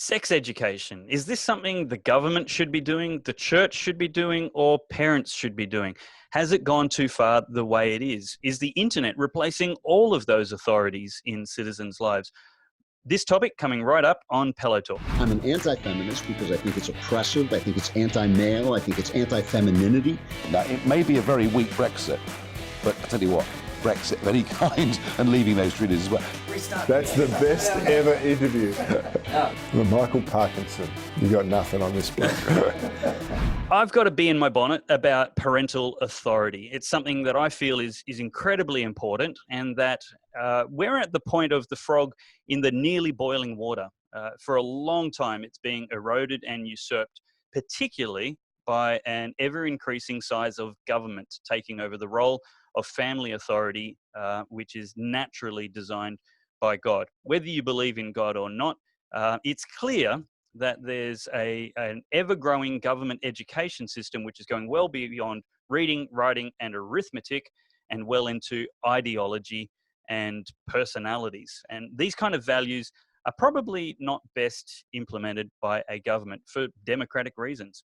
Sex education. Is this something the government should be doing, the church should be doing, or parents should be doing? Has it gone too far the way it is? Is the internet replacing all of those authorities in citizens' lives? This topic coming right up on Pellowe Talk. I'm an anti-feminist because I think it's oppressive. I think it's anti-male. I think it's anti-femininity. Now, it may be a very weak Brexit, but I tell you what, Brexit of any kind and leaving those treaties as well. That's the best ever interview. Michael Parkinson, you got nothing on this bloke. I've got to be in my bonnet about parental authority. It's something that I feel is incredibly important, and that we're at the point of the frog in the nearly boiling water. For a long time, it's being eroded and usurped, particularly by an ever-increasing size of government taking over the role of family authority, which is naturally designed by God. Whether you believe in God or not, it's clear that there's an ever-growing government education system which is going well beyond reading, writing, and arithmetic, and well into ideology and personalities. And these kind of values are probably not best implemented by a government for democratic reasons.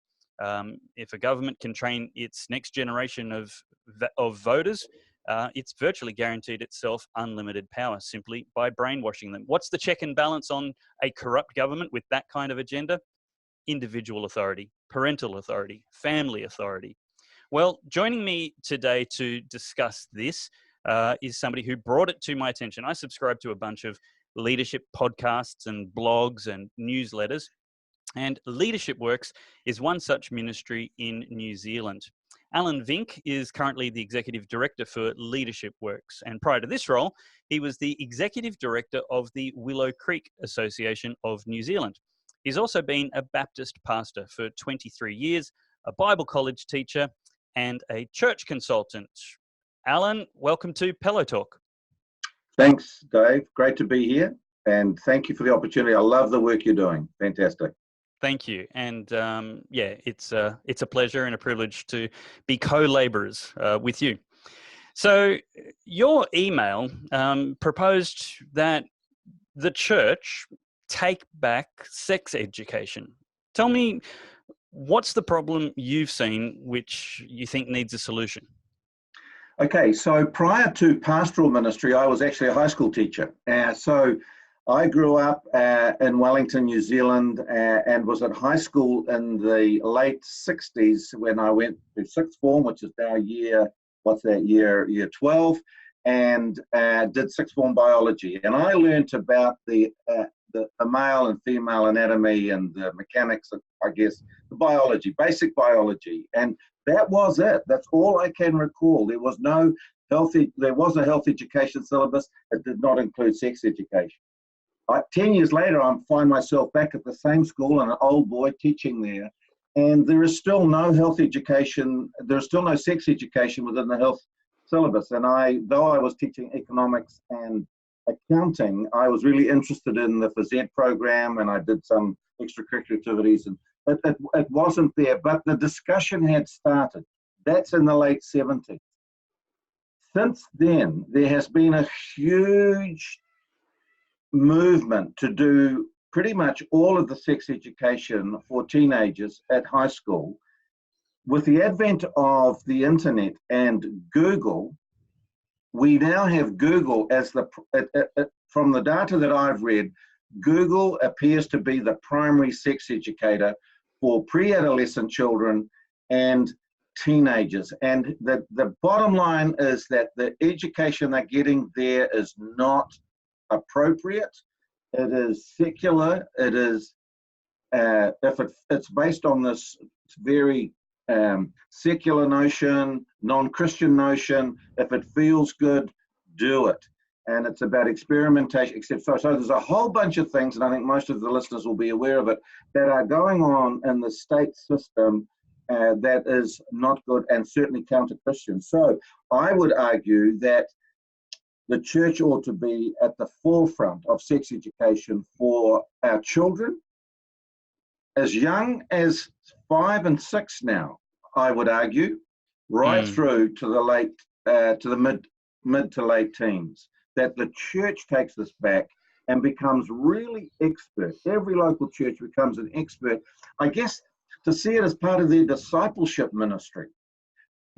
If a government can train its next generation of voters, it's virtually guaranteed itself unlimited power simply by brainwashing them. What's the check and balance on a corrupt government with that kind of agenda? Individual authority, parental authority, family authority. Well, joining me today to discuss this is somebody who brought it to my attention. I subscribe to a bunch of leadership podcasts and blogs and newsletters, and Leadership Worx is one such ministry in New Zealand. Alan Vink is currently the Executive Director for Leadership Worx, and prior to this role, he was the Executive Director of the Willow Creek Association of New Zealand. He's also been a Baptist pastor for 23 years, a Bible college teacher, and a church consultant. Alan, welcome to Pellowe Talk. Thanks, Dave. Great to be here, and thank you for the opportunity. I love the work you're doing. Fantastic. Thank you. And it's a pleasure and a privilege to be co-laborers with you. So your email proposed that the church take back sex education. Tell me, what's the problem you've seen which you think needs a solution? Okay, so prior to pastoral ministry, I was actually a high school teacher. So I grew up in Wellington, New Zealand, and was at high school in the late 60s when I went to sixth form, which is now year 12, and did sixth form biology. And I learned about the male and female anatomy and the mechanics of, I guess, the biology, basic biology. And that was it. That's all I can recall. There was a health education syllabus. It did not include sex education. 10 years later, I find myself back at the same school and an old boy teaching there. And there is still no health education. There's still no sex education within the health syllabus. And though I was teaching economics and accounting, I was really interested in the phys ed program, and I did some extracurricular activities, and it wasn't there, but the discussion had started. That's in the late 70s. Since then, there has been a huge movement to do pretty much all of the sex education for teenagers at high school. With the advent of the internet and Google, we now have Google as from the data that I've read, Google appears to be the primary sex educator for pre-adolescent children and teenagers. And the bottom line is that the education they're getting there is not appropriate. It is secular. It is, it's based on this very secular notion, non-Christian notion. If it feels good, do it. And it's about experimentation, so there's a whole bunch of things, and I think most of the listeners will be aware of it, that are going on in the state system that is not good and certainly counter-Christian. So I would argue that the church ought to be at the forefront of sex education for our children, as young as 5 and 6 now, I would argue, right through to the late, to the mid to late teens. That the church takes this back and becomes really expert. Every local church becomes an expert, I guess, to see it as part of their discipleship ministry,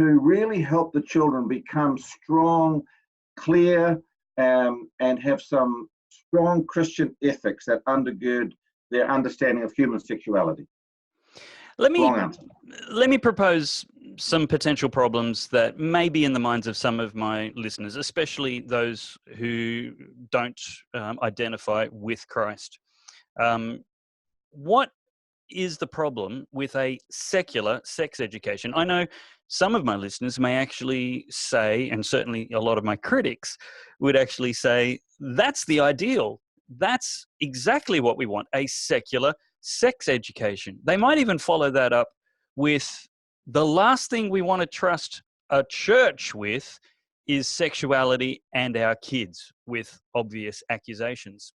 to really help the children become strong, clear, and have some strong Christian ethics that undergird their understanding of human sexuality. Let me propose some potential problems that may be in the minds of some of my listeners, especially those who don't identify with Christ. What is the problem with a secular sex education? I know some of my listeners may actually say, and certainly a lot of my critics would actually say, that's the ideal. That's exactly what we want, a secular sex education. They might even follow that up with the last thing we want to trust a church with is sexuality and our kids, with obvious accusations.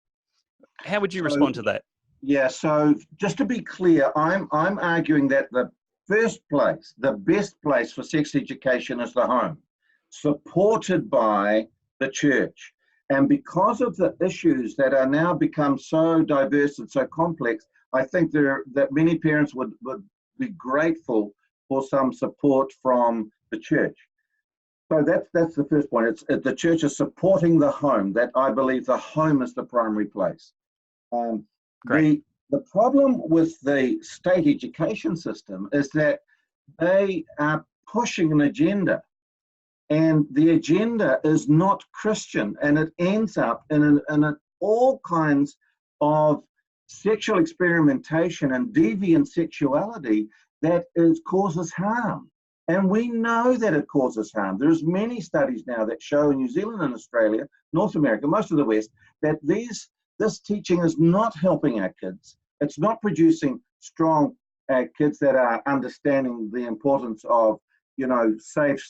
How would you respond to that? Yeah, so just to be clear, I'm arguing that the first place, the best place for sex education is the home, supported by the church. And because of the issues that are now become so diverse and so complex, I think that many parents would be grateful for some support from the church. So that's the first point. The church is supporting the home. That I believe the home is the primary place. Great. The problem with the state education system is that they are pushing an agenda, and the agenda is not Christian, and it ends up in all kinds of sexual experimentation and deviant sexuality that causes harm. And we know that it causes harm. There's many studies now that show in New Zealand and Australia, North America, most of the West, that this teaching is not helping our kids. It's not producing strong kids that are understanding the importance of, safe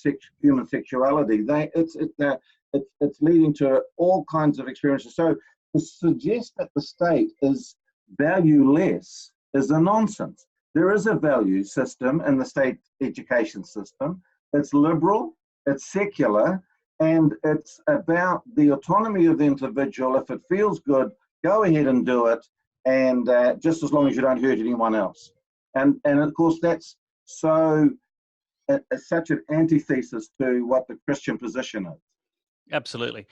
human sexuality. It's leading to all kinds of experiences. So to suggest that the state is valueless is a nonsense. There is a value system in the state education system. It's liberal, it's secular, and it's about the autonomy of the individual. If it feels good, go ahead and do it, and just as long as you don't hurt anyone else. And of course, that's such an antithesis to what the Christian position is. Absolutely.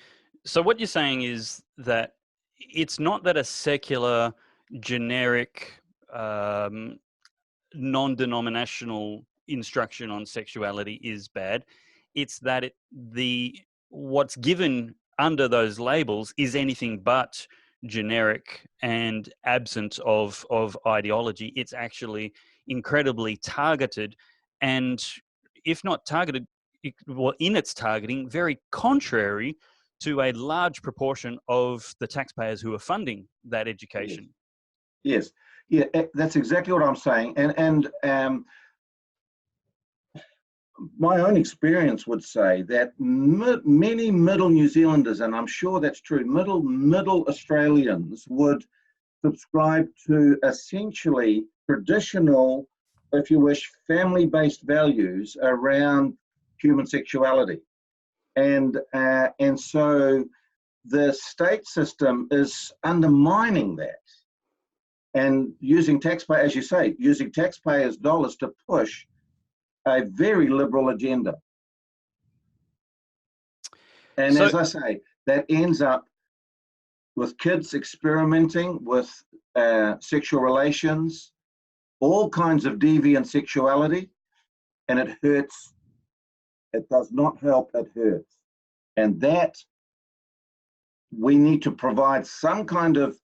So what you're saying is that it's not that a secular, generic, non-denominational instruction on sexuality is bad. It's that what's given under those labels is anything but generic and absent of ideology. It's actually incredibly targeted, and if not targeted, in its targeting, very contrary to a large proportion of the taxpayers who are funding that education. Yes. Yeah, that's exactly what I'm saying. And my own experience would say that many middle New Zealanders, and I'm sure that's true, middle Australians would subscribe to essentially traditional, if you wish, family-based values around human sexuality. And so the state system is undermining that and using as you say, using taxpayers' dollars to push a very liberal agenda. And as I say, that ends up with kids experimenting with sexual relations, all kinds of deviant sexuality, and it hurts. It does not help, it hurts. And that we need to provide some kind of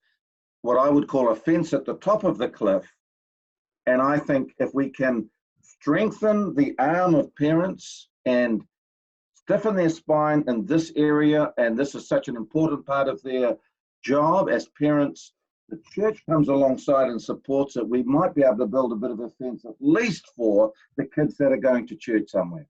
what I would call a fence at the top of the cliff. And I think if we can strengthen the arm of parents and stiffen their spine in this area, and this is such an important part of their job as parents, the church comes alongside and supports it, we might be able to build a bit of a fence, at least for the kids that are going to church somewhere.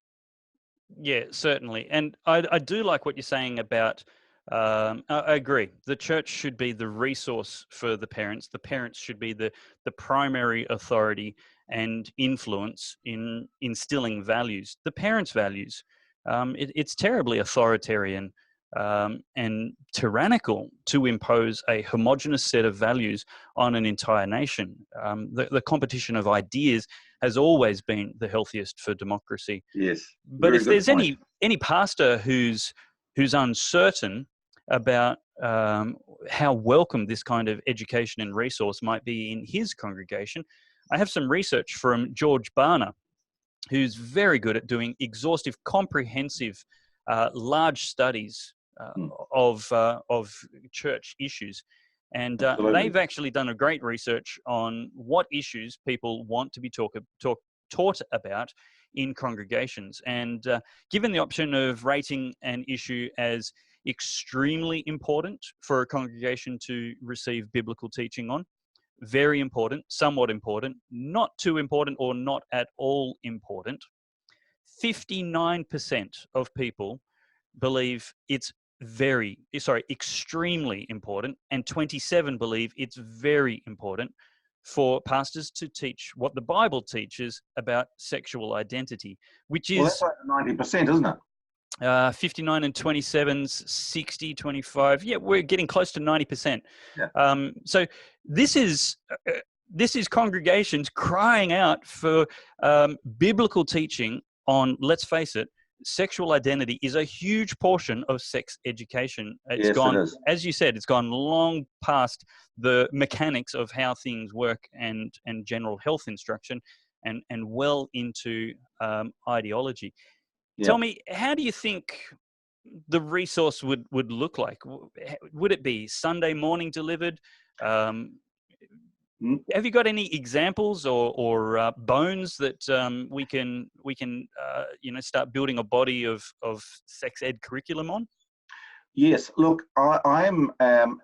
Yeah, certainly. And I do like what you're saying about, I agree, the church should be the resource for the parents. The parents should be the primary authority and influence in instilling values, the parents' values. It's terribly authoritarian and tyrannical to impose a homogenous set of values on an entire nation. The competition of ideas has always been the healthiest for democracy. Yes. But if there's any pastor who's uncertain about how welcome this kind of education and resource might be in his congregation, I have some research from George Barna, who's very good at doing exhaustive, comprehensive, large studies of church issues. And they've actually done a great research on what issues people want to be taught about in congregations. And given the option of rating an issue as extremely important for a congregation to receive biblical teaching on, very important, somewhat important, not too important, or not at all important, 59% of people believe it's extremely important, and 27 believe it's very important for pastors to teach what the Bible teaches about sexual identity, which is... Well, that's like 90%, isn't it? 59 and 27's 60, 25. Yeah, we're getting close to 90%. Yeah. So this is congregations crying out for biblical teaching on, let's face it, sexual identity is a huge portion of sex education. It's gone, it is. as you said, it's gone long past the mechanics of how things work and general health instruction, and well into ideology. Yeah. Tell me, how do you think the resource would look like? Would it be Sunday morning delivered? Have you got any examples or bones that we can start building a body of sex ed curriculum on? Yes, look, I'm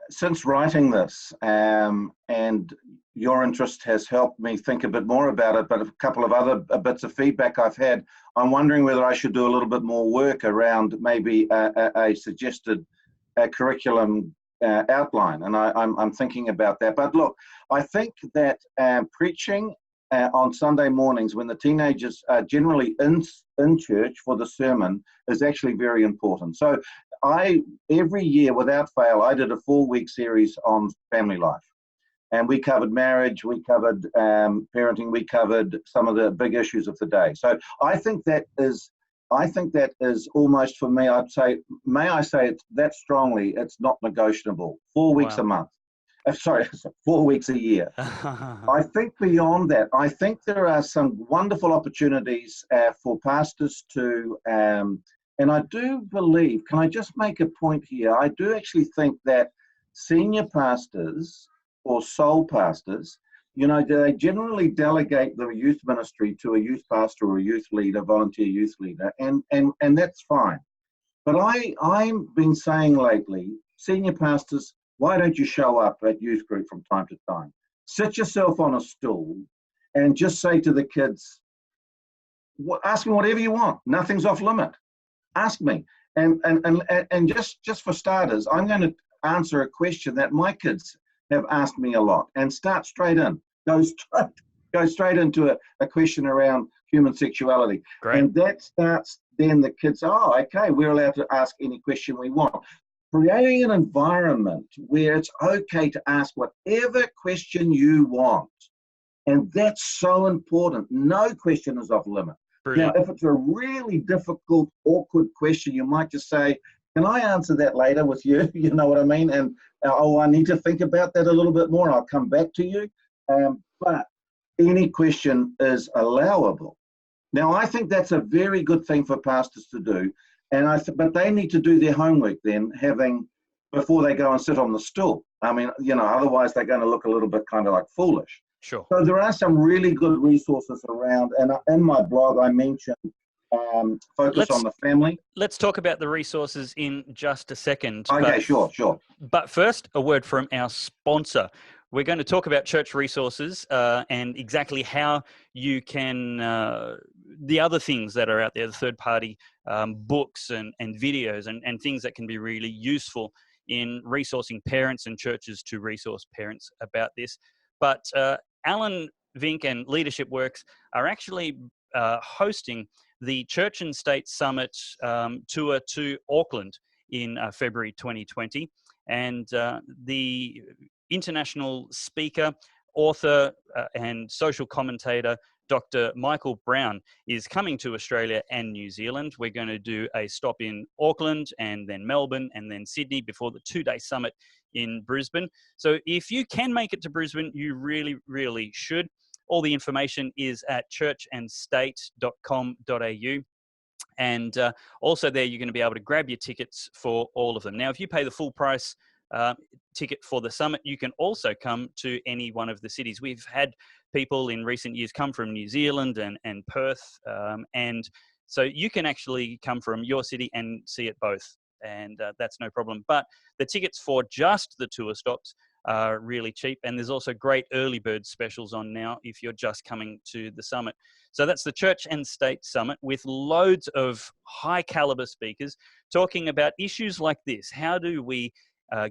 since writing this, and your interest has helped me think a bit more about it, but a couple of other bits of feedback I've had, I'm wondering whether I should do a little bit more work around maybe a suggested curriculum outline, and I'm thinking about that. But look, I think that preaching on Sunday mornings when the teenagers are generally in church for the sermon is actually very important. So every year without fail, I did a 4-week series on family life, and we covered marriage, we covered parenting, we covered some of the big issues of the day. So I think that is almost, for me, may I say it that strongly, it's not negotiable. 4 weeks a month. 4 weeks a year. I think beyond that, I think there are some wonderful opportunities for pastors to, and I do believe, can I just make a point here? I do actually think that senior pastors or sole pastors, they generally delegate the youth ministry to a youth pastor or a youth leader, volunteer youth leader, and that's fine. But I've been saying lately, senior pastors, why don't you show up at youth group from time to time? Sit yourself on a stool and just say to the kids, ask me whatever you want. Nothing's off limit. Ask me. And just for starters, I'm going to answer a question that my kids have asked me a lot, and start straight in. Go straight into a question around human sexuality. Great. And that starts, then the kids, okay, we're allowed to ask any question we want. Creating an environment where it's okay to ask whatever question you want. And that's so important. No question is off limit. Brilliant. Now, if it's a really difficult, awkward question, you might just say, can I answer that later with you? You know what I mean? And, I need to think about that a little bit more. I'll come back to you. But any question is allowable. Now, I think that's a very good thing for pastors to do. But they need to do their homework then, before they go and sit on the stool. I mean, otherwise they're going to look a little bit kind of like foolish. Sure. So there are some really good resources around, and in my blog I mentioned focus on the family. Let's talk about the resources in just a second. Okay, sure. But first, a word from our sponsor. We're going to talk about church resources and exactly how you can, the other things that are out there, the third-party books and videos and things that can be really useful in resourcing parents and churches to resource parents about this. But Alan, Vink and Leadership Worx are actually hosting the Church and State Summit tour to Auckland in February 2020. And the international speaker, author, and social commentator, Dr. Michael Brown, is coming to Australia and New Zealand. We're going to do a stop in Auckland and then Melbourne and then Sydney before the 2-day summit in Brisbane. So if you can make it to Brisbane, you really, really should. All the information is at churchandstate.com.au. And also there, you're going to be able to grab your tickets for all of them. Now, if you pay the full price ticket for the summit, you can also come to any one of the cities. We've had people in recent years come from New Zealand and Perth. And so you can actually come from your city and see it both. And that's no problem. But the tickets for just the tour stops are really cheap. And there's also great early bird specials on now if you're just coming to the summit. So that's the Church and State Summit with loads of high caliber speakers talking about issues like this. How do we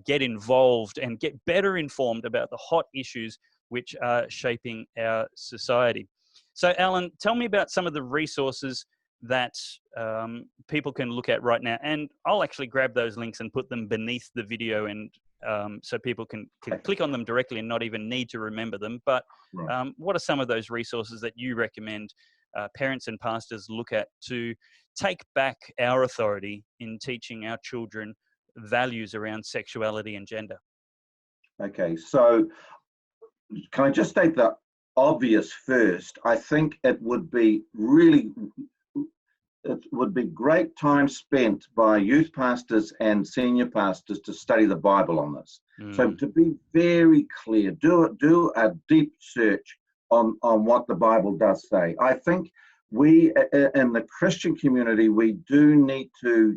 get involved and get better informed about the hot issues which are shaping our society? So Alan, tell me about some of the resources that people can look at right now. And I'll actually grab those links and put them beneath the video, and so people can click on them directly and not even need to remember them. But what are some of those resources that you recommend parents and pastors look at to take back our authority in teaching our children values around sexuality and gender? Okay, so can I just state the obvious first? I think it would be great time spent by youth pastors and senior pastors to study the Bible on this. So to be very clear, do a deep search on what the Bible does say. I think we in the Christian community, we do need to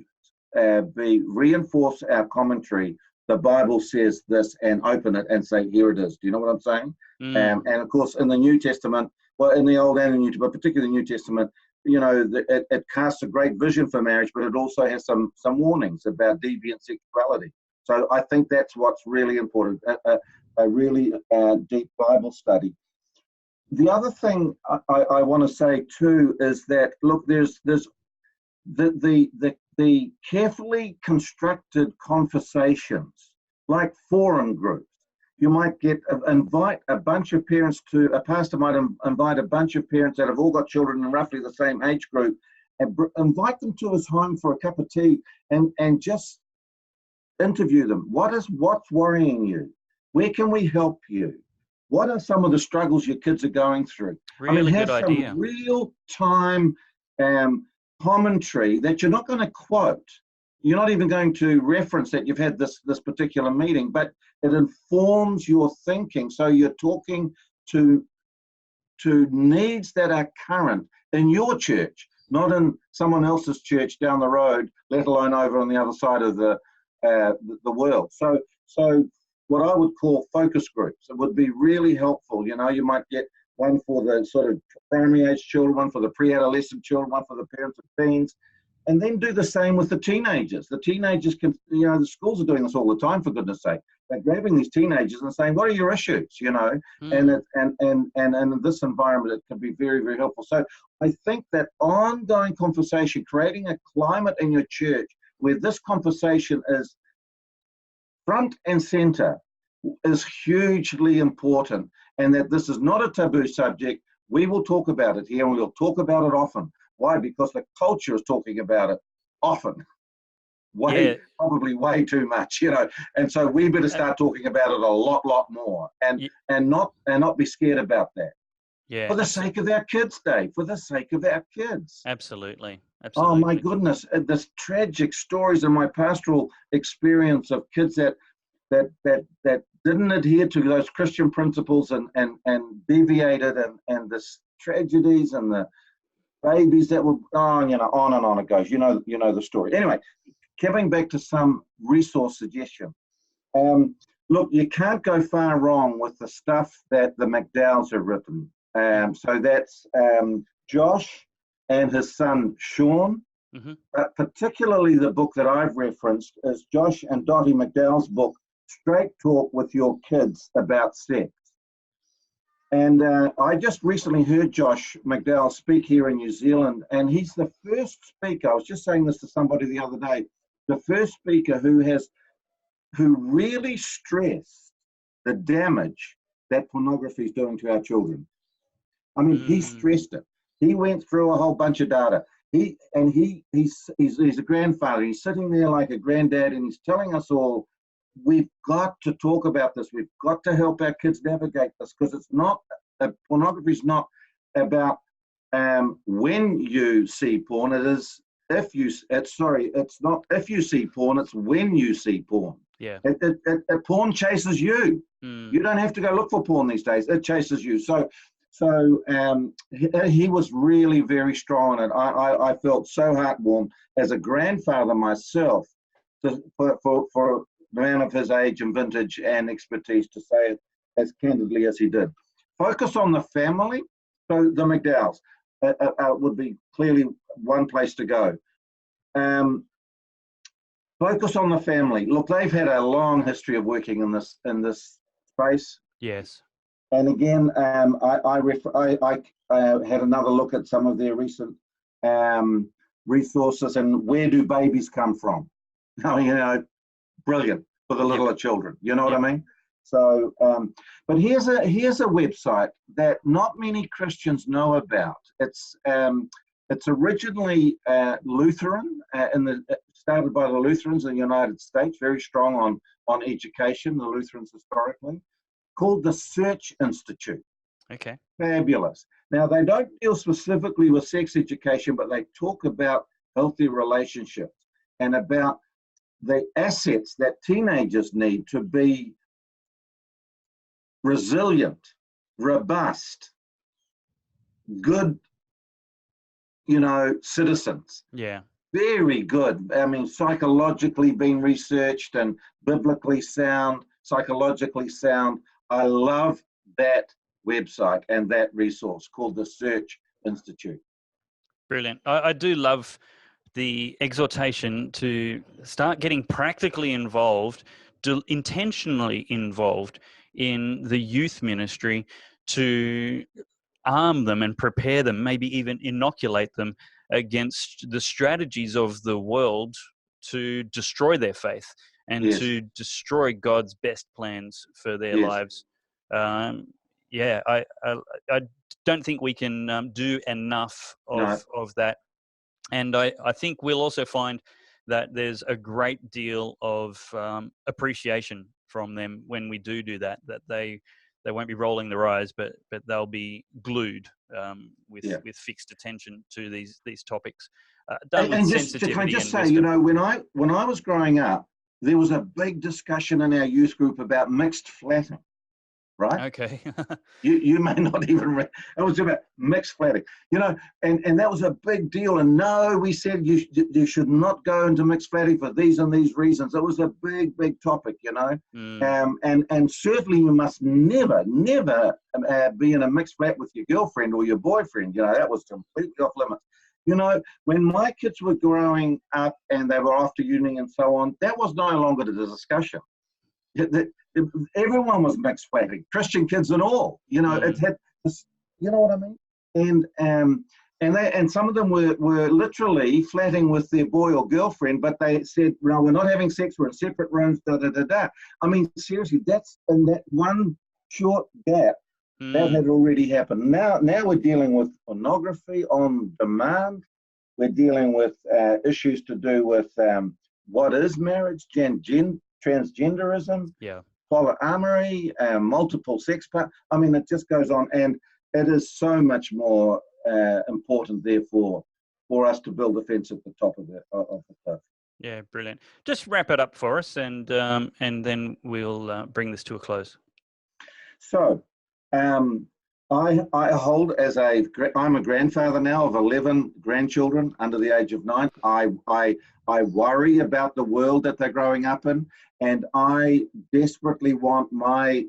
reinforce our commentary. The Bible says this, and open it and say, here it is. Do you know what I'm saying? And of course, in the New Testament, well, in the Old and the New, but particularly the New Testament, you know, it casts a great vision for marriage, but it also has some warnings about deviant sexuality. So I think that's what's really important, a really deep Bible study. The other thing I want to say too is that, look, there's the carefully constructed conversations, like forum groups. You might invite a bunch of parents a pastor might invite a bunch of parents that have all got children in roughly the same age group, and invite them to his home for a cup of tea and just interview them. What's worrying you? Where can we help you? What are some of the struggles your kids are going through? Really have good some idea. real-time commentary that you're not going to quote. You're not even going to reference that you've had this particular meeting, but it informs your thinking. So you're talking to needs that are current in your church, not in someone else's church down the road, let alone over on the other side of the world. So what I would call focus groups, it would be really helpful. You know, you might get one for the sort of primary age children, one for the pre-adolescent children, one for the parents of teens, and then do the same with the teenagers. The teenagers can, you know, the schools are doing this all the time, for goodness sake. They're grabbing these teenagers and saying, what are your issues, you know? And in this environment, it can be very, very helpful. So I think that ongoing conversation, creating a climate in your church where this conversation is front and center, is hugely important, and that this is not a taboo subject. We will talk about it here, and we'll talk about it often. Why? Because the culture is talking about it often. Probably way too much, you know. And so we better start talking about it a lot more, and not be scared about that. Yeah. For the sake of our kids, Dave. For the sake of our kids. Absolutely. Oh my goodness! This tragic stories in my pastoral experience of kids that didn't adhere to those Christian principles and deviated, and this tragedies and the babies that were on and on it goes. You know the story. Anyway, coming back to some resource suggestion. Look, you can't go far wrong with the stuff that the McDowells have written. So that's Josh and his son Sean. But particularly the book that I've referenced is Josh and Dottie McDowell's book, Straight Talk with Your Kids About Sex. And I just recently heard Josh McDowell speak here in New Zealand, and he's the first speaker. I was just saying this to somebody the other day. the first speaker who really stressed the damage that pornography is doing to our children. I mean, he stressed it. He went through a whole bunch of data. He's a grandfather. He's sitting there like a granddad, and he's telling us all, we've got to talk about this. We've got to help our kids navigate this, because it's not, pornography is not about when you see porn. It is it's not if you see porn, it's when you see porn. Yeah. Porn chases you. You don't have to go look for porn these days. It chases you. So he was really very strong on it. I felt so heartwarmed as a grandfather myself for a man of his age and vintage and expertise to say it as candidly as he did. Focus on the family. So the McDowells would be clearly one place to go. Focus on the family. Look, they've had a long history of working in this space. Yes. And again, I had another look at some of their recent resources, and where do babies come from? Oh, brilliant for the littler children. You know what I mean? So, but here's a website that not many Christians know about. It's originally Lutheran, started by the Lutherans in the United States, very strong on education, the Lutherans historically, called the Search Institute. Okay. Fabulous. Now, they don't deal specifically with sex education, but they talk about healthy relationships and about the assets that teenagers need to be resilient, robust, good, citizens. Yeah. Very good. I mean, psychologically being researched and biblically sound, psychologically sound. I love that website and that resource called the Search Institute. Brilliant. I do love the exhortation to start getting practically involved, intentionally involved in the youth ministry, to arm them and prepare them, maybe even inoculate them against the strategies of the world to destroy their faith and to destroy God's best plans for their lives. I don't think we can do enough of that. And I think we'll also find that there's a great deal of appreciation from them when we do that they won't be rolling their eyes, but they'll be glued with fixed attention to these topics. And just can I just say, when I was growing up, there was a big discussion in our youth group about mixed flatting, right? Okay. you may not even it was about mixed flatting, and that was a big deal. And no, we said you should not go into mixed flatting for these and these reasons. It was a big topic, and certainly you must never be in a mixed flat with your girlfriend or your boyfriend. That was completely off limits. When my kids were growing up and they were off to uni and so on, that was no longer the discussion. Everyone was mixed flatting, Christian kids and all. It had this, you know what I mean? And some of them were literally flatting with their boy or girlfriend, but they said, "No, we're not having sex. We're in separate rooms." Da da da da. I mean, seriously, that's in that one short gap. That had already happened. Now we're dealing with pornography on demand. We're dealing with issues to do with what is marriage, transgenderism, polyamory, multiple sex partners. I mean, it just goes on, and it is so much more important, therefore, for us to build a fence at the top of the cliff. Yeah, brilliant. Just wrap it up for us, and then we'll bring this to a close. So. I hold I'm a grandfather now of 11 grandchildren under the age of 9. I worry about the world that they're growing up in, and I desperately want my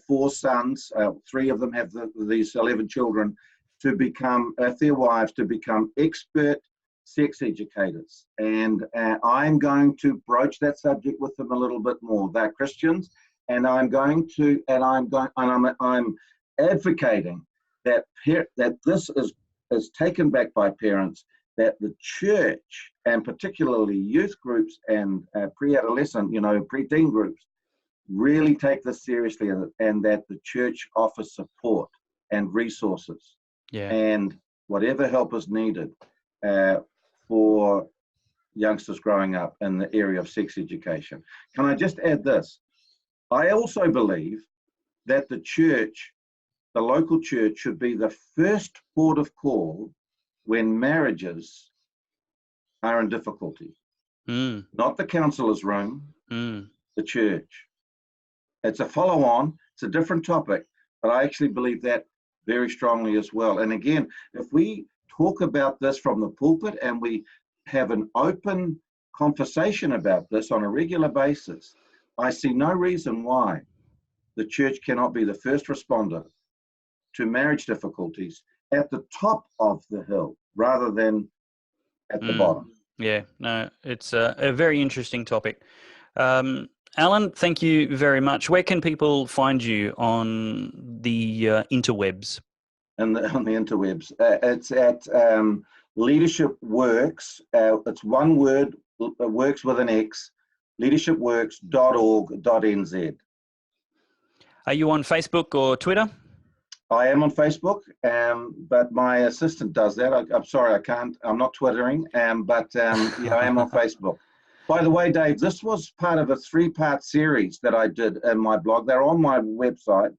4 sons, 3 of them have these 11 children, to become, their wives, to become expert sex educators. And I'm going to broach that subject with them a little bit more. They're Christians. And I'm advocating that this is taken back by parents that the church, and particularly youth groups and pre-adolescent, pre-teen groups, really take this seriously, and that the church offers support and resources and whatever help is needed for youngsters growing up in the area of sex education. Can I just add this? I also believe that the church, the local church, should be the first port of call when marriages are in difficulty. Not the counselor's room, the church. It's a follow-on, it's a different topic, but I actually believe that very strongly as well. And again, if we talk about this from the pulpit and we have an open conversation about this on a regular basis, I see no reason why the church cannot be the first responder to marriage difficulties at the top of the hill rather than at the bottom. Yeah, no, it's a very interesting topic. Alan, thank you very much. Where can people find you on the interwebs? On the interwebs. It's at Leadership Worx. It's one word, works with an X, leadershipworks.org.nz. Are you on Facebook or Twitter? I am on Facebook, but my assistant does that. I'm sorry, I can't. I'm not Twittering, but I am on Facebook. By the way, Dave, this was part of a 3-part series that I did in my blog. They're on my website.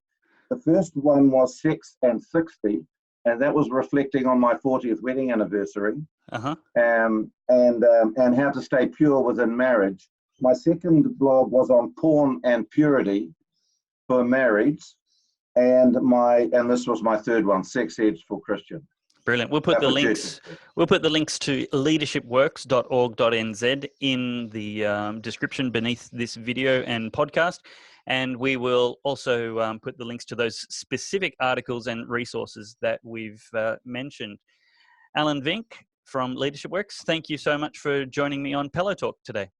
The first one was Sex and 60, and that was reflecting on my 40th wedding anniversary, and how to stay pure within marriage. My second blog was on porn and purity for marriage, and this was my third one, Sex Edge for Christian. Brilliant. We'll put the links. We'll put the links to leadershipworks.org.nz in the description beneath this video and podcast, and we will also put the links to those specific articles and resources that we've mentioned. Alan Vink from Leadership Works, thank you so much for joining me on Pellowe Talk today.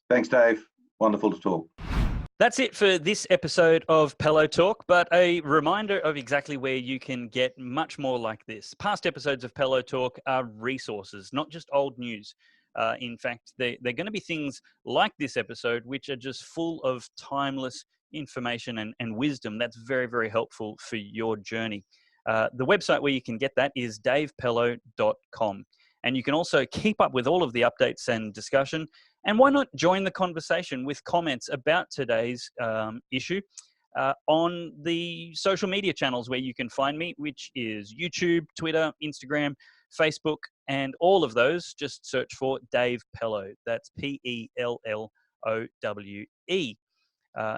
Thanks, Dave. Wonderful to talk. That's it for this episode of Pellowe Talk, but a reminder of exactly where you can get much more like this. Past episodes of Pellowe Talk are resources, not just old news. In fact, they're going to be things like this episode, which are just full of timeless information and wisdom that's very, very helpful for your journey. The website where you can get that is davepellowe.com. And you can also keep up with all of the updates and discussion. And why not join the conversation with comments about today's issue on the social media channels where you can find me, which is YouTube, Twitter, Instagram, Facebook, and all of those. Just search for Dave Pellowe. That's Pellowe.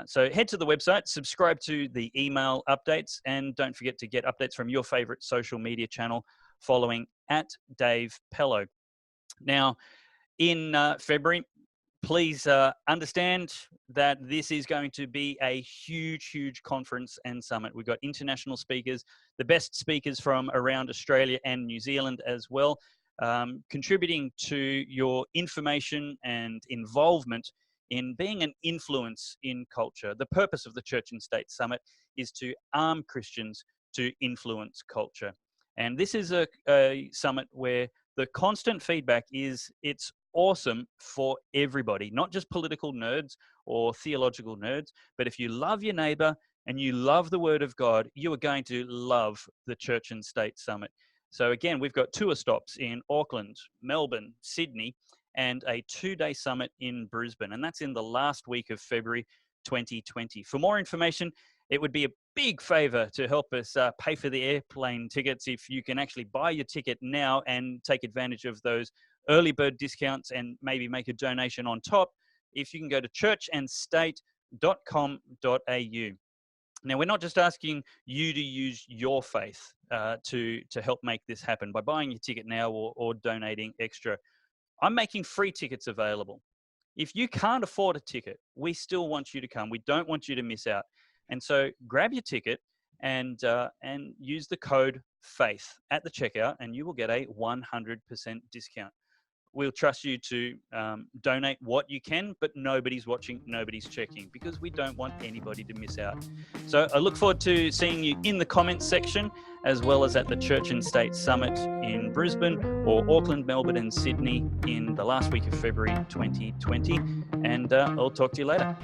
So head to the website, subscribe to the email updates, and don't forget to get updates from your favorite social media channel following at Dave Pellowe. Now, in February, please understand that this is going to be a huge, huge conference and summit. We've got international speakers, the best speakers from around Australia and New Zealand as well, contributing to your information and involvement in being an influence in culture. The purpose of the Church and State Summit is to arm Christians to influence culture. And this is a summit where the constant feedback is it's awesome for everybody, not just political nerds or theological nerds, but if you love your neighbor and you love the Word of God, you are going to love the Church and State Summit. So again, we've got tour stops in Auckland, Melbourne, Sydney, and a 2-day summit in Brisbane. And that's in the last week of February 2020. For more information, it would be a big favor to help us pay for the airplane tickets if you can actually buy your ticket now and take advantage of those early bird discounts and maybe make a donation on top. If you can go to churchandstate.com.au. Now, we're not just asking you to use your faith to help make this happen by buying your ticket now or donating extra. I'm making free tickets available. If you can't afford a ticket, we still want you to come. We don't want you to miss out. And so grab your ticket and use the code FAITH at the checkout, and you will get a 100% discount. We'll trust you to donate what you can, but nobody's watching, nobody's checking, because we don't want anybody to miss out. So I look forward to seeing you in the comments section, as well as at the Church and State Summit in Brisbane, or Auckland, Melbourne and Sydney in the last week of February 2020. And I'll talk to you later.